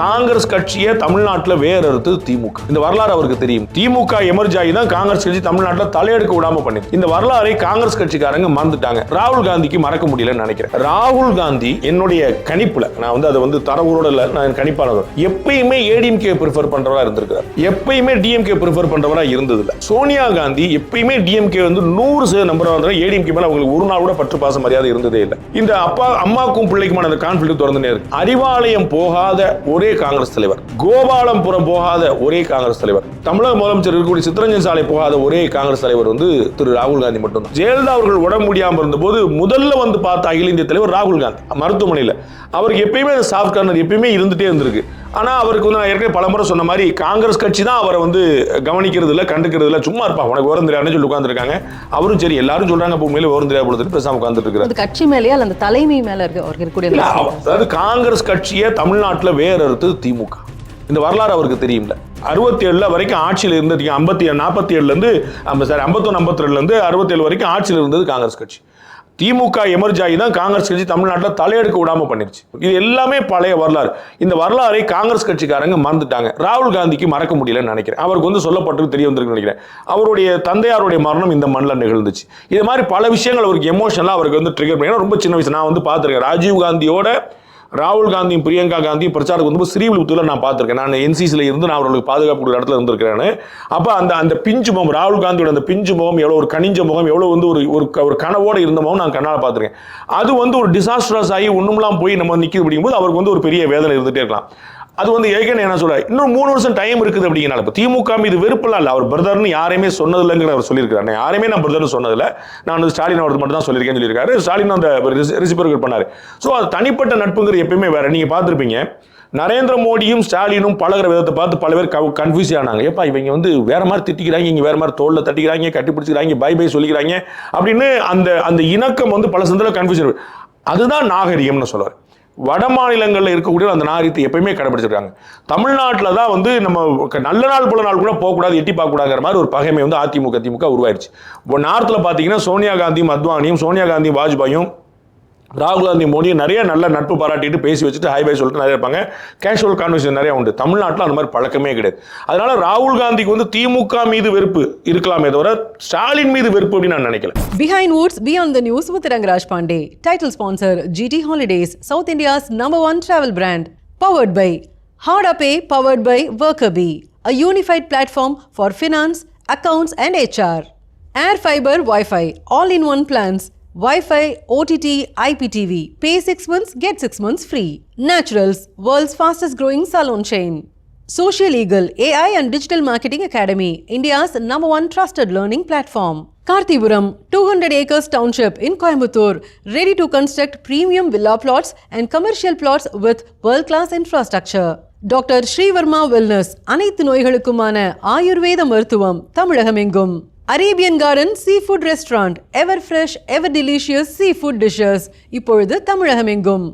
காங்கிரஸ் கட்சியை தமிழ்நாட்டில் வேற அறுத்து திமுக. இந்த வரலாறு அவருக்கு தெரியும். திமுக எமர்ஜ் ஆகி தான் காங்கிரஸ் கட்சி தமிழ்நாட்டில் தலையெடுக்க விடாம பண்ணி இந்த வரலாறை காங்கிரஸ் கட்சிக்காரங்க மறந்துட்டாங்க. ராகுல் காந்திக்கு மறக்க முடியலன்னு நினைக்கிறேன். ராகுல் காந்தி என்னுடைய கணிப்புல, நான் அதை தரவுரோட இல்ல, நான் கணிப்பாளர், எப்பயுமே ஏடிஎம்கே ப்ரிஃபர் பண்றவரா இருந்திருக்கிறார். எப்பயுமே டிஎம்கே ப்ரிஃபர் பண்றவரா இருந்தது இல்ல. சோனியா காந்தி எப்பயுமே டிஎம்கே 100% நம்பர் வந்து ஏடிஎம்கே மேல அவங்களுக்கு ஒரு நாள் கூட பற்று பாச மரியாதை இருந்ததே இல்லை. இந்த அம்மாக்கும் பிள்ளைக்குமான அந்த கான்ஃபிளிக்ட் தொடர்ந்துட்டே இருக்கு. அறிவாலயம் போகாத ஒரே காங்கிரஸ் தலைவர், கோபாலபுரம் போகாத ஒரே காங்கிரஸ் தலைவர், தமிழக முதலமைச்சர் இருக்கக்கூடிய சித்தரஞ்சன் சாலை போகாத ஒரே காங்கிரஸ் தலைவர் திரு ராகுல் காந்தி மட்டும்தான். ஜெயலலிதா அவர்கள் உடம்பு முடியாம இருந்தபோது முதல்ல பார்த்த அகில இந்திய தலைவர் ராகுல் காந்தி மருத்துவமனையில். அவருக்கு எப்பயுமே சாஃப்ட் கார்னர் எப்பயுமே இருந்துட்டே இருந்திருக்கு. ஆனா அவருக்கு நான் ஏற்கனவே பலமுறை சொன்ன மாதிரி காங்கிரஸ் கட்சி தான் அவரை கவனிக்கிறது இல்லை, கண்டுக்கிறது இல்லை. சும்மா இருப்பா, உனக்கு விவரம் தெரியாதுன்னு சொல்லி உட்காந்துருக்காங்க. அவரும் சரி, எல்லாரும் சொல்றாங்க உண்மையில விவரம் தெரியாது பொழுது பேசாம உட்காந்துட்டு இருக்காரு. கட்சி மேலேயே அந்த தலைமை மேல இருக்கக்கூடிய, அதாவது காங்கிரஸ் கட்சியை தமிழ்நாட்டில் வேற அறுத்து திமுக. இந்த வரலாறு அவருக்கு தெரியும்ல. 67 வரைக்கும் ஆட்சியில் இருந்தது, 47 இருந்து 51 52 இருந்து 67 வரைக்கும் ஆட்சியில் இருந்தது காங்கிரஸ் கட்சி. திமுக எமர்ஜ் ஆகி தான் காங்கிரஸ் கட்சி தமிழ்நாட்டில் தலையெடுக்க விடாம பண்ணிருச்சு. இது எல்லாமே பழைய வரலாறு. இந்த வரலாறை காங்கிரஸ் கட்சிக்காரங்க மறந்துட்டாங்க. ராகுல் காந்திக்கு மறக்க முடியலன்னு நினைக்கிறேன். அவருக்கு சொல்லப்பட்டு தெரிய வந்திருக்கு நினைக்கிறேன். அவருடைய தந்தையாருடைய மரணம் இந்த மண்ணில் நிகழ்ந்துச்சு. இது மாதிரி பல விஷயங்கள் அவருக்கு எமோஷனலா அவருக்கு ட்ரிகர் பண்ணி, ரொம்ப சின்ன வயசு நான் பார்த்திருக்கேன். ராஜீவ் காந்தியோட ராகுல் காந்தியும் பிரியங்கா காந்தியும் பிரச்சாரத்துக்கு ஸ்ரீவில்லிபுத்தூர்ல நான் பார்த்திருக்கேன். நான் என்சிசில இருந்து நான் அவர்களுக்கு பாதுகாப்பு கொடுக்குற இடத்துல இருந்திருக்கிறேன். அப்ப அந்த பிஞ்சு முகம், ராகுல் காந்தியோட அந்த பிஞ்சு முகம் எவ்வளவு ஒரு கனிஞ்ச முகம், எவ்வளவு ஒரு கனவோட இருந்த முகம் நான் கண்ணால பார்த்திருக்கேன். அது ஒரு டிசாஸ்டர்ஸ் ஆகி ஒண்ணுமெல்லாம் போய் நம்ம நிற்கிது அப்படிங்கும்போது அவருக்கு ஒரு பெரிய வேதனை இருந்துட்டே இருக்கலாம். அது ஏற்கனவே என்ன சொல்ற, இன்னும் 3 வருஷம் டைம் இருக்குது அப்படிங்கிறனால இப்ப திமுக மீது வெறுப்பெல்லாம் இல்லை. அவர் பிரதர்னு யாரையுமே சொன்னதில்லைங்கிற அவர் சொல்லியிருக்காரு. யாருமே நான் பிரதர்னு சொன்னதில்லை, நான் ஸ்டாலின் அவருக்கு மட்டும் தான் சொல்லியிருக்கேன்னு சொல்லியிருக்காரு. ஸ்டாலின் அந்த ரெசிபரோகேட் பண்ணாரு. ஸோ அது தனிப்பட்ட நட்புங்கிறது எப்பயுமே வேற. நீங்க பார்த்துருப்பீங்க, நரேந்திர மோடியும் ஸ்டாலினும் பழகிற விதத்தை பார்த்து பல பேர் கன்ஃபியூஸ் ஆனாங்க. ஏப்பா இவங்க வேற மாதிரி திட்டிக்கிறாங்க, இங்க வேற மாதிரி தோல்ல தட்டிக்கிறாங்க, கட்டி பிடிச்சிக்கிறாங்க, பை பை சொல்லிக்கிறாங்க அப்படின்னு அந்த இணக்கம் பல சந்தல கன்ஃபியூஷன். அதுதான் நாகரிகம்னு சொல்லுவார். வட மாநிலங்களில் இருக்கக்கூடிய அந்த நாகரிகத்தை எப்பயுமே கடைபிடிச்சிருக்காங்க. தமிழ்நாட்டில் தான் நம்ம நல்ல நாள் போல நாள் கூட போகக்கூடாது, எட்டி பார்க்கக்கூடாதுங்கிற மாதிரி ஒரு பகைமை அதிமுக திமுக உருவாயிருச்சு. இப்போ நார்த்தில் பார்த்தீங்கன்னா சோனியா காந்தியும் அத்வானியும், சோனியா காந்தியும் வாஜ்பாயும், ராகுல் காந்தி மோடியும் நிறைய நல்ல நட்பு பாராட்டிட்டு பேசி வச்சுட்டு ஹை பை சொல்லிட்டு நிறைய இருப்பாங்க. கேஷுவல் கான்வர்சேஷன் நிறைய உண்டு. தமிழ்நாட்டில் அந்த மாதிரி பழக்கமே கிடையாது. அதனால ராகுல் காந்திக்கு திமுக மீது வெறுப்பு இருக்கலாமே தவிர ஸ்டாலின் மீது வெறுப்பு அப்படின்னு நான் நினைக்கல. Behind Woods Beyond the News with Rangaraj Pandey. Title sponsor GT Holidays, South India's #1 travel brand. Powered by Hardapay, powered by Workerbee, a unified platform for finance, accounts and HR. Air Fiber Wi-Fi, all-in-one plans. Wi-Fi, OTT, IPTV. Pay 6 months, get 6 months free. Naturals, world's fastest growing salon chain. Social Eagle, AI and Digital Marketing Academy, India's #1 trusted learning platform. Karthipuram, 200 acres township in Coimbatore, ready to construct premium villa plots and commercial plots with world-class infrastructure. Dr. Srivarma Wellness, அனைத்து நோய்களுக்குமான ஆயுர்வேத மருத்துவம் தமிழகமெங்கும். Arabian Garden Seafood Restaurant, ever fresh, ever delicious seafood dishes, இப்பொழுது தமிழகமெங்கும்.